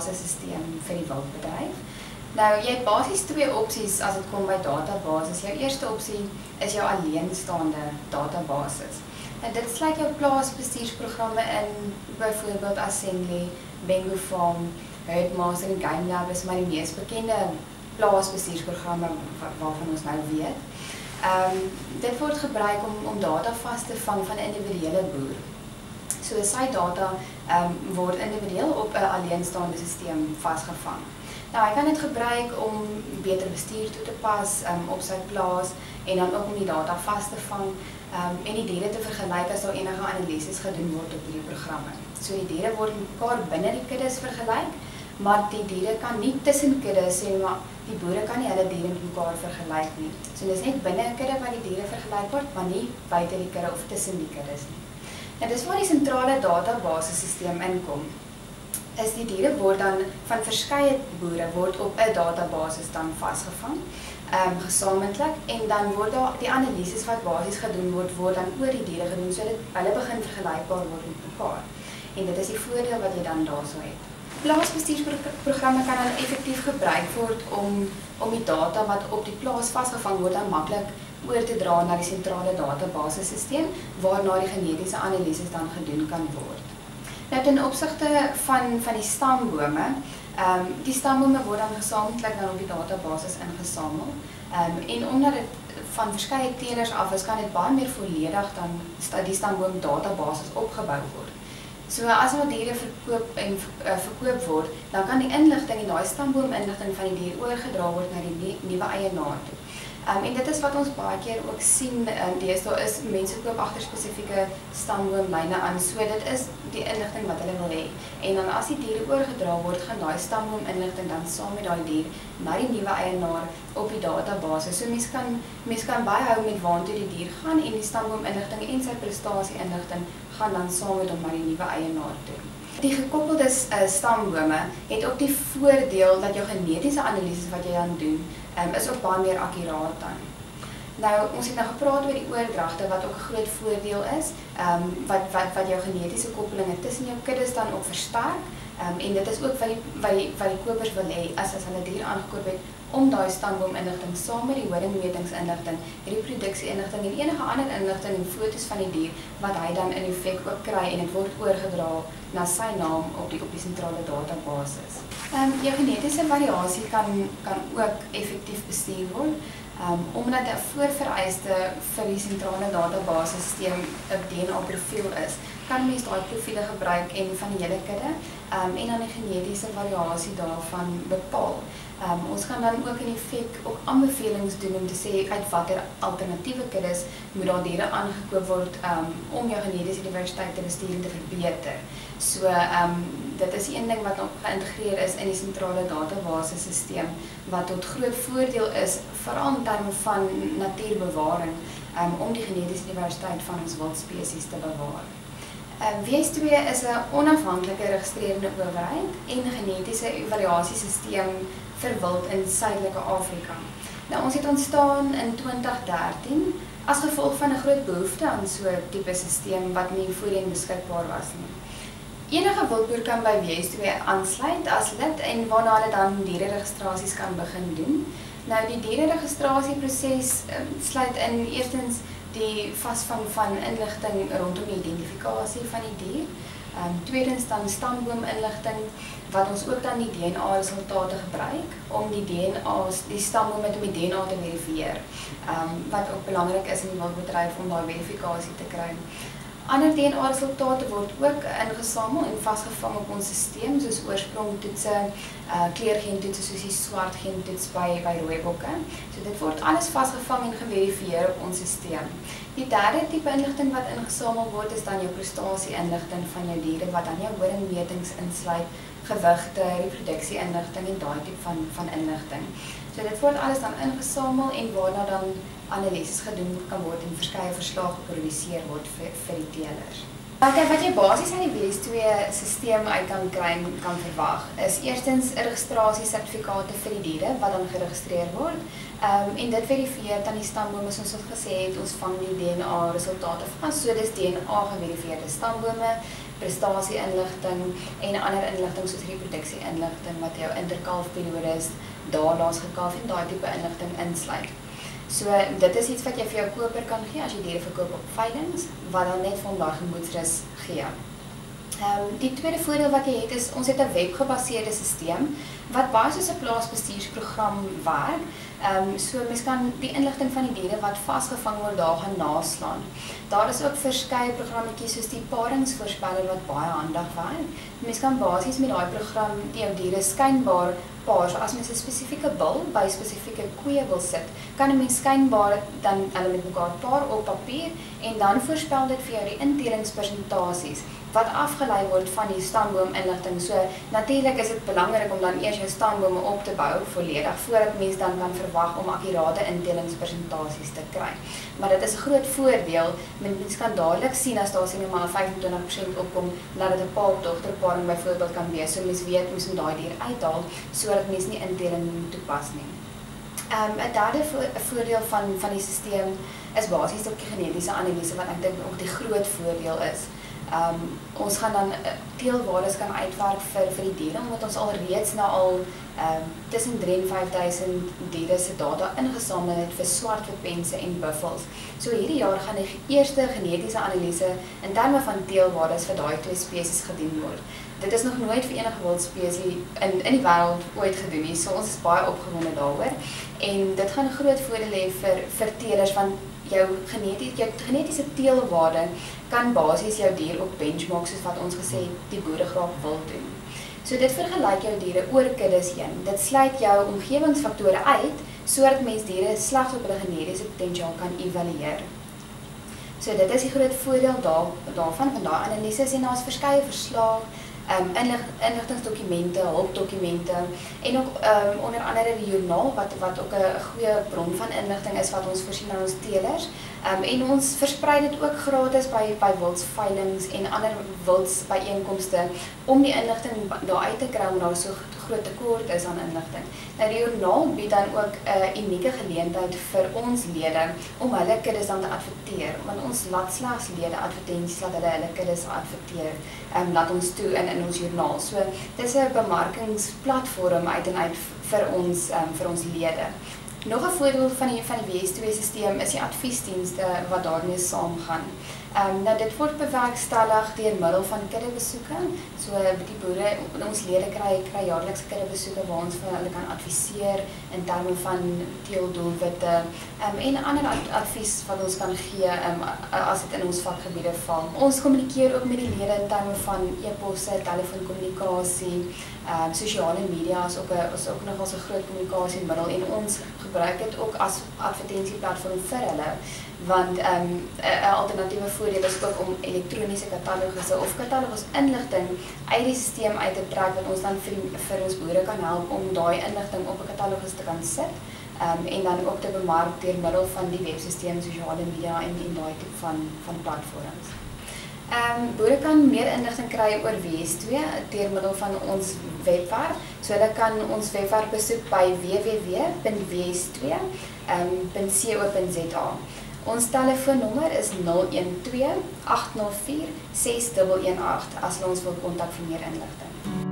databasesisteem vir die wildbedryf. Nou, jy het basies twee opsies as dit kom by databases. Jou eerste opsie is jou alleenstaande databasis. En dit sluit jou plaasbestuursprogramme in, byvoorbeeld Assembly, Bingo Farm, Herdmaster en GameLab is maar die mees bekende plaasbestuursprogramme waarvan ons nou weet. Dit word gebruik om data vas te vang van 'n individuele boer. So sy data word individueel op 'n alleenstaande stelsel vasgevang. Nou, hy kan dit gebruik om beter bestuur toe te pas op sy plaas en dan ook om die data vas te vang en die diere te vergelyk as daar enige analises gedoen word op hierdie programme. So die diere word mekaar binne die kuddes vergelyk, maar die diere kan nie tussen kuddes sê maar die boere kan nie hulle diere met mekaar vergelyk nie. So dis net binne 'n kudde waar die diere vergelyk word, maar nie buite die kudde of tussen die kuddes nie. Nou dis waar die sentrale databasesisteem inkom. Is die diere word dan van verskeie boere word op 'n databasis dan vasgevang, gesamentlik, en dan word daar die analises wat basies gedoen word dan oor die diere gedoen sodat hulle begin vergelykbaar word met mekaar. En dit is die voordeel wat jy dan daarso het. Plaasbestuursprogramme kan dan effektief gebruik word om die data wat op die plaas vasgevang word dan maklik oor te dra na die sentrale databasesisteem waarna die genetiese analises dan gedoen kan word. Nou ten opsigte van die stambome, die stambome word dan gesamentlik dan op die databasis ingesamel en omdat dit van verskeie telers af is, kan dit baie meer volledig dan die stamboom databasis opgebou word. So as nou diere verkoop word, dan kan die inligting en daai stamboom inligting van die dier oorgedra word na die nuwe eienaar toe. En dit is wat ons baie keer ook sien, deesdae is mense koop agter spesifieke stamboomlyne aan, so dit is die inligting wat hulle wil hê. En dan as die diere oorgedra word, gaan daai stamboom inligting dan saam met daai dier na die nuwe eienaar op die database. So mens kan byhou met waartoe die dier gaan en die stamboom inligting en sy prestasie inligting gaan dan saam met hom na die nuwe eienaar toe. Die gekoppelde stambome het ook die voordeel dat jou genetiese analises wat jy dan doen, is ook baie meer akkuraat dan. Nou, ons het nou gepraat oor die oordragte wat ook 'n groot voordeel is, wat jou genetiese koppelinge tussen jou kuddes dan ook versterk, en dit is ook wat die kopers wil hê as hulle dier aangekoop het, om daai stamboominligting saam met die horingmetingsinligting, reproduksie-inligting en enige ander inligting en foto's van die dier wat hy dan in effek ook kry en dit word oorgedra na sy naam op die sentrale databasis. Jou genetiese variasie kan ook effektief bestuur word, omdat 'n voorvereiste vir die sentrale databasesisteem 'n DNA-profiel is, kan mens daai profiele gebruik en van die hele kudde en dan die genetiese variasie daarvan bepaal. Ons gaan dan ook in effek ook aanbevelings doen om te sê uit watter alternatiewe kuddes moet daar diere aangekoop word om jou genetiese diversiteit te bestuur en te verbeter. So dit is een ding wat nog geïntegreer is in die sentrale databasesisteem wat tot groot voordeel is, veral in terme van natuurbewaring, om die genetiese diversiteit van ons wildspesies te bewaar. WS2 is 'n onafhanklike registrerende owerheid en genetiese evaluasiesisteem vir wild in Suidelike Afrika. Nou, ons het ontstaan in 2013 as gevolg van 'n groot behoefte aan so 'n tipe sisteem wat nie voorheen beskikbaar was nie. Enige wildboer kan by WS2 aansluit as lid en waarna hulle dan diereregistrasies kan begin doen. Nou, die diereregistrasieproses sluit in eerstens die vasvang van inligting rondom die identifikasie van die dier. Tweedens dan stamboominligting, wat ons ook dan die DNA-resultate gebruik om die stamboom met die DNA te verifieer, wat ook belangrik is in die wildbedryf om daai verifikasie te kry. Ander DNA-resultate word ook ingesamel en vasgevang op ons stelsel, soos oorsprongtoetse, kleurgentoetse soos die swart gentoets by rooibokke. So dit word alles vasgevang en geverifieer op ons stelsel. Die derde tipe inligting wat ingesamel word is dan jou prestasie-inligting van jou diere wat dan jou horingmetings insluit, gewigte, reproduksie-inligting en daai tipe van inligting. So dit word alles dan ingesamel en waarna dan analises gedoen kan word en verskeie verslae geproduseer word vir die teelers. Wat jy basies uit die WS2-sisteem uit kan verwag, is eerstens 'n registrasiesertifikate vir die diere wat dan geregistreer word. En dit verifieer dan die stambome, soos ons gesê het, ons vang die DNA-resultate van, so dis DNA-geverifieerde stambome. prestasie-inligting en ander inligting soos reproduksie-inligting wat jou interkalfperiodes, daalaas gekalf en daai tipe inligting insluit. So dit is iets wat jy vir jou koper kan gee as jy diere verkoop op veilings, wat dan net vir hom daai gemoedsrus gee. Die tweede voordeel wat jy het is, ons het 'n webgebaseerde stelsel wat baie soos 'n plaasbestuursprogram werk. So mens kan die inligting van die diere wat vasgevang word daar gaan naslaan. Daar is ook verskeie programmetjies soos die paringsvoorspeller wat baie handig werk. Mens kan basies met daai program jou diere skynbaar paar. So as mens 'n spesifieke bul by spesifieke koeie wil sit, kan 'n mens skynbaar dan hulle met mekaar paar op papier en dan voorspel dit vir jou die intelingspersentasies wat afgelei word van die stamboom-inligting. So natuurlik is dit belangrik om dan eers jou stambome op te bou volledig voordat mens dan kan verwag om akkurate intelingspersentasies te kry. Maar dit is 'n groot voordeel. Mens kan dadelik sien as daar sien maar 25% opkom dat dit 'n pa-dogter paring byvoorbeeld kan wees. So mens weet mens moet daai dier uithaal sodat mens nie inteling moet toepas nie. 'n derde voordeel van die stelsel is basies ook die genetiese analise wat ek dink ook die groot voordeel is. Ons gaan dan teelwaardes kan uitwerk vir die diere, omdat ons al reeds nou al tussen 3 en 5000 diere se data ingesamel het vir swartwitpense en buffels. So hierdie jaar gaan die eerste genetiese analise in terme van teelwaardes vir daai twee spesies gedoen word. Dit is nog nooit vir enige wildspesie in die wêreld ooit gedoen nie, so ons is baie opgewonde daaroor. En dit gaan 'n groot voordeel hê vir teelers, want jou genetiese teelwaarde kan basies jou dier ook benchmark soos wat ons gesê het die boere graag wil doen. So dit vergelyk jou diere oor kuddes heen. Dit sluit jou omgewingsfaktore uit sodat mens diere slegs op hulle genetiese potensiaal kan evalueer. So dit is die groot voordeel daarvan daai analises en daar's verskeie verslae, inligtingsdokumente, hulpdokumente en ook onder andere die joernaal wat ook 'n goeie bron van inligting is wat ons voorsien aan ons teelers. En ons versprei dit ook gratis by wildsveilings en ander wildsbyeenkomste om die inligting daar uit te kry, omdat daar so groot tekort is aan inligting. Nou die joernaal bied dan ook 'n unieke geleentheid vir ons lede om hulle kuddes dan te adverteer, want ons laat slegs lede advertensies dat hulle kuddes adverteer, laat ons toe in ons joernaal. So dis 'n bemarkingsplatform uit en uit vir ons lede. Nog 'n voordeel van die WS2-stelsel is die adviesdienste wat daarmee saamgaan. Nou dit word bewerkstellig deur middel van kuddebesoeke. So die boere, ons lede kry jaarliks kuddebesoeke waar ons vir hulle kan adviseer in terme van teeldoelwitte en ander advies wat ons kan gee as dit in ons vakgebiede val. Ons kommunikeer ook met die lede in terme van e-posse, telefoonkommunikasie, sosiale media is ook nogals 'n groot kommunikasiemiddel en ons gebruik dit ook as advertensieplatform vir hulle. Want 'n alternatiewe voordeel is ook om elektroniese katalogusse of katalogusinligting uit die stelsel uit te trek wat ons dan vir ons boere kan help om daai inligting op 'n katalogus te kan sit en dan ook te bemark deur middel van die webstelsel, sosiale media en daai tipe van platforms. Boere kan meer inligting kry oor WS2 deur middel van ons webwerf. So hulle kan ons webwerf besoek by www.ws2.co.za. Ons telefoonnommer is 012 804 6118 as hulle ons wil kontak vir meer inligting.